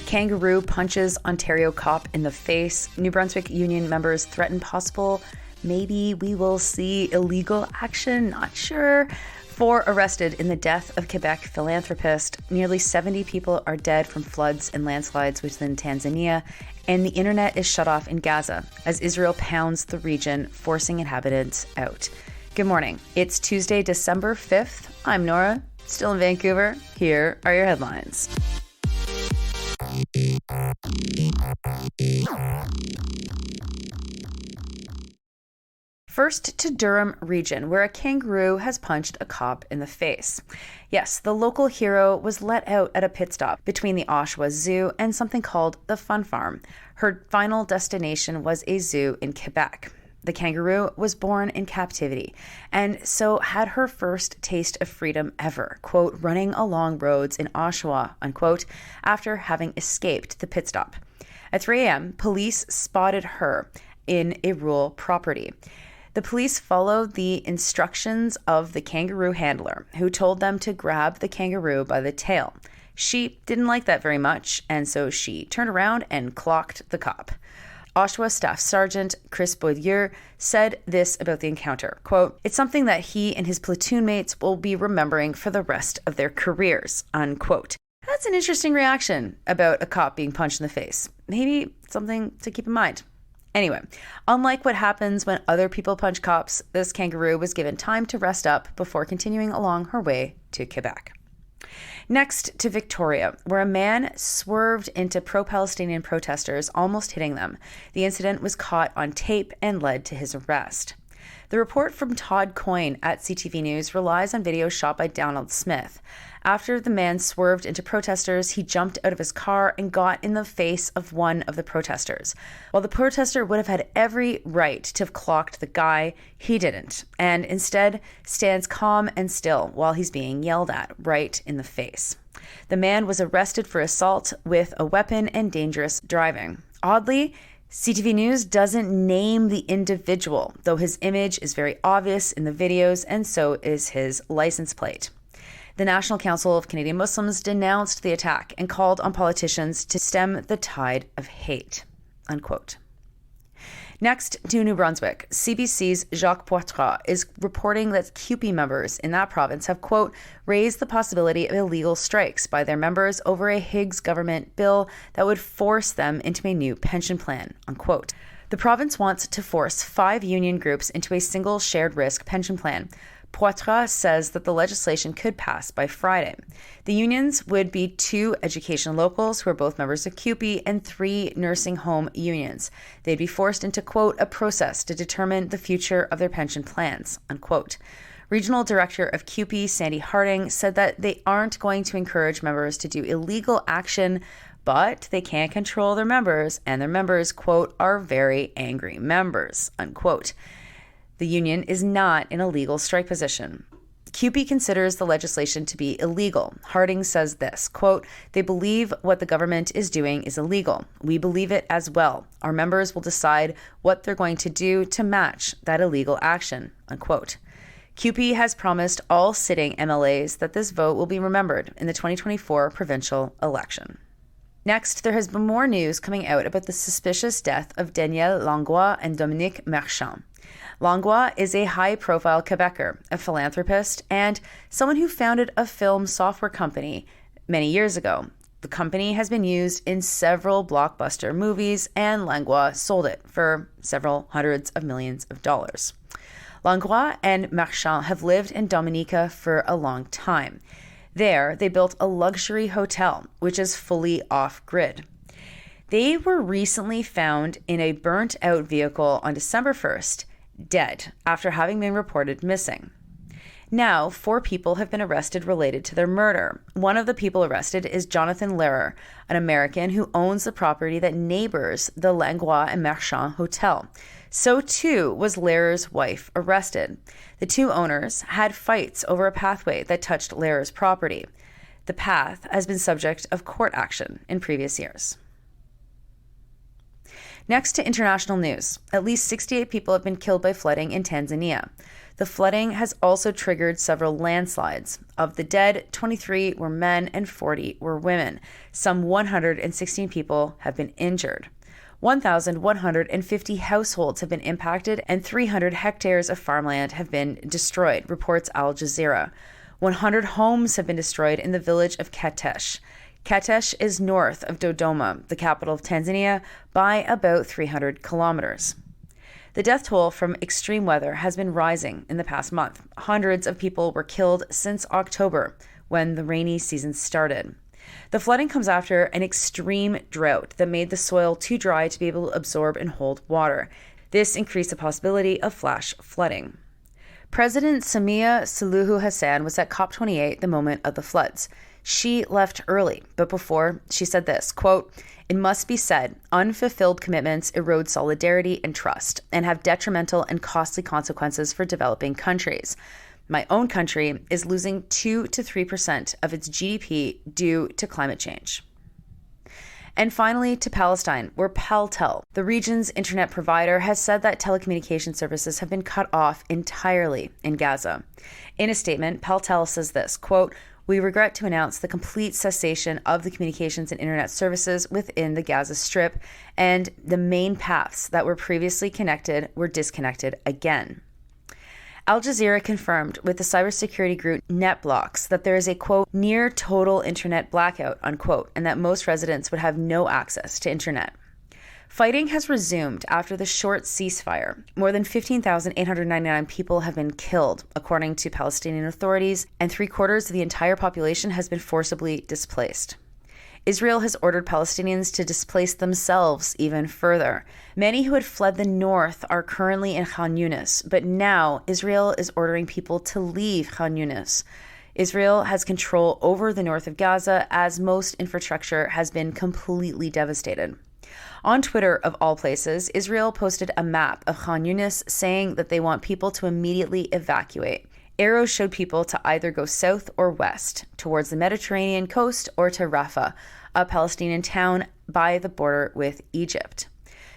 Kangaroo punches Ontario cop in the face. New Brunswick union members threaten possible, maybe we will see illegal action, not sure. 4 arrested in the death of Quebec philanthropist. Nearly 70 people are dead from floods and landslides within Tanzania, and the internet is shut off in Gaza as Israel pounds the region, forcing inhabitants out. Good morning. It's Tuesday, December 5th. I'm Nora, still in Vancouver. Here are your headlines. First to Durham region, where a kangaroo has punched a cop in the face. Yes, the local hero was let out at a pit stop between the Oshawa Zoo and something called the Fun Farm. Her final destination was a zoo in Quebec. The kangaroo was born in captivity and so had her first taste of freedom ever, quote, running along roads in Oshawa, unquote, after having escaped the pit stop. At 3 a.m., police spotted her in a rural property. The police followed the instructions of the kangaroo handler, who told them to grab the kangaroo by the tail. She didn't like that very much, and so she turned around and clocked the cop. Oshawa Staff Sergeant Chris Beaulieu said this about the encounter, quote, "It's something that he and his platoon mates will be remembering for the rest of their careers," unquote. That's an interesting reaction about a cop being punched in the face. Maybe something to keep in mind. Anyway, unlike what happens when other people punch cops, this kangaroo was given time to rest up before continuing along her way to Quebec. Next to Victoria, where a man swerved into pro-Palestinian protesters, almost hitting them. The incident was caught on tape and led to his arrest. The report from Todd Coyne at CTV News relies on video shot by Donald Smith. After the man swerved into protesters, he jumped out of his car and got in the face of one of the protesters. While the protester would have had every right to have clocked the guy, he didn't, and instead stands calm and still while he's being yelled at right in the face. The man was arrested for assault with a weapon and dangerous driving. Oddly, CTV News doesn't name the individual, though his image is very obvious in the videos, and so is his license plate. The National Council of Canadian Muslims denounced the attack and called on politicians to stem the tide of hate, unquote. Next to New Brunswick, CBC's Jacques Poitras is reporting that CUPE members in that province have, quote, raised the possibility of illegal strikes by their members over a Higgs government bill that would force them into a new pension plan, unquote. The province wants to force 5 union groups into a single shared risk pension plan. Poitras says that the legislation could pass by Friday. The unions would be 2 education locals who are both members of CUPE and 3 nursing home unions. They'd be forced into, quote, a process to determine the future of their pension plans, unquote. Regional Director of CUPE, Sandy Harding, said that they aren't going to encourage members to do illegal action, but they can't control their members, and their members, quote, are very angry members, unquote. The union is not in a legal strike position. CUPE considers the legislation to be illegal. Harding says this, quote, they believe what the government is doing is illegal. We believe it as well. Our members will decide what they're going to do to match that illegal action, unquote. CUPE has promised all sitting MLAs that this vote will be remembered in the 2024 provincial election. Next, there has been more news coming out about the suspicious death of Danielle Langlois and Dominique Marchand. Langlois is a high-profile Quebecer, a philanthropist, and someone who founded a film software company many years ago. The company has been used in several blockbuster movies, and Langlois sold it for several hundreds of millions of dollars. Langlois and Marchand have lived in Dominica for a long time. There, they built a luxury hotel, which is fully off-grid. They were recently found in a burnt-out vehicle on December 1st, dead, after having been reported missing. Now, 4 people have been arrested related to their murder. One of the people arrested is Jonathan Lehrer, an American who owns the property that neighbors the Langlois and Marchand Hotel. So too was Lehrer's wife arrested. The 2 owners had fights over a pathway that touched Lehrer's property. The path has been subject of court action in previous years. Next to international news, at least 68 people have been killed by flooding in Tanzania. The flooding has also triggered several landslides. Of the dead, 23 were men and 40 were women. Some 116 people have been injured. 1,150 households have been impacted and 300 hectares of farmland have been destroyed, reports Al Jazeera. 100 homes have been destroyed in the village of Katesh. Katesh is north of Dodoma, the capital of Tanzania, by about 300 kilometers. The death toll from extreme weather has been rising in the past month. Hundreds of people were killed since October, when the rainy season started. The flooding comes after an extreme drought that made the soil too dry to be able to absorb and hold water. This increased the possibility of flash flooding. President Samia Suluhu Hassan was at COP28 the moment of the floods. She left early, but before, she said this, quote, "It must be said, unfulfilled commitments erode solidarity and trust and have detrimental and costly consequences for developing countries. My own country is losing 2 to 3% of its GDP due to climate change." And finally, to Palestine, where Paltel, the region's internet provider, has said that telecommunication services have been cut off entirely in Gaza. In a statement, Paltel says this, quote, "We regret to announce the complete cessation of the communications and internet services within the Gaza Strip, and the main paths that were previously connected were disconnected again." Al Jazeera confirmed with the cybersecurity group NetBlocks that there is a, quote, "near total internet blackout," unquote, and that most residents would have no access to internet. Fighting has resumed after the short ceasefire. More than 15,899 people have been killed, according to Palestinian authorities, and 3/4 of the entire population has been forcibly displaced. Israel has ordered Palestinians to displace themselves even further. Many who had fled the north are currently in Khan Yunis, but now Israel is ordering people to leave Khan Yunis. Israel has control over the north of Gaza as most infrastructure has been completely devastated. On Twitter, of all places, Israel posted a map of Khan Yunis saying that they want people to immediately evacuate. Arrows showed people to either go south or west, towards the Mediterranean coast or to Rafah, a Palestinian town by the border with Egypt.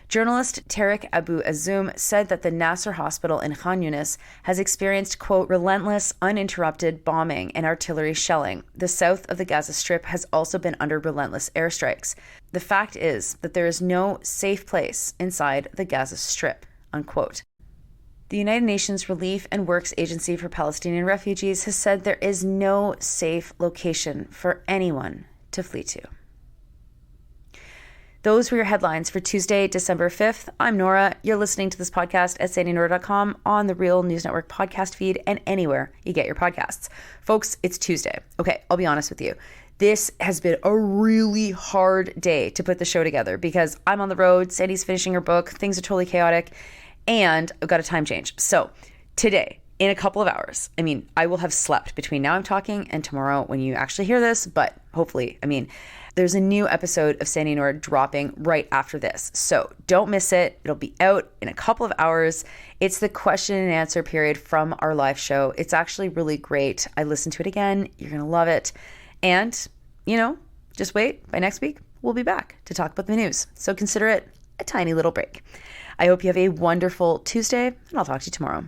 Journalist Tariq Abu Azum said that the Nasser Hospital in Khan Yunis has experienced, quote, "relentless, uninterrupted bombing and artillery shelling. The south of the Gaza Strip has also been under relentless airstrikes. The fact is that there is no safe place inside the Gaza Strip," unquote. The United Nations Relief and Works Agency for Palestinian Refugees has said there is no safe location for anyone to flee to. Those were your headlines for Tuesday, December 5th. I'm Nora. You're listening to this podcast at sandynora.com, on the Real News Network podcast feed, and anywhere you get your podcasts. Folks, it's Tuesday. Okay, I'll be honest with you. This has been a really hard day to put the show together because I'm on the road, Sandy's finishing her book, things are totally chaotic, and I've got a time change. So today, in a couple of hours, I will have slept between now I'm talking and tomorrow when you actually hear this, but hopefully, there's a new episode of Sandy and Nora dropping right after this. So don't miss it. It'll be out in a couple of hours. It's the question and answer period from our live show. It's actually really great. I listened to it again. You're going to love it. And, just wait. By next week, we'll be back to talk about the news. So consider it a tiny little break. I hope you have a wonderful Tuesday, and I'll talk to you tomorrow.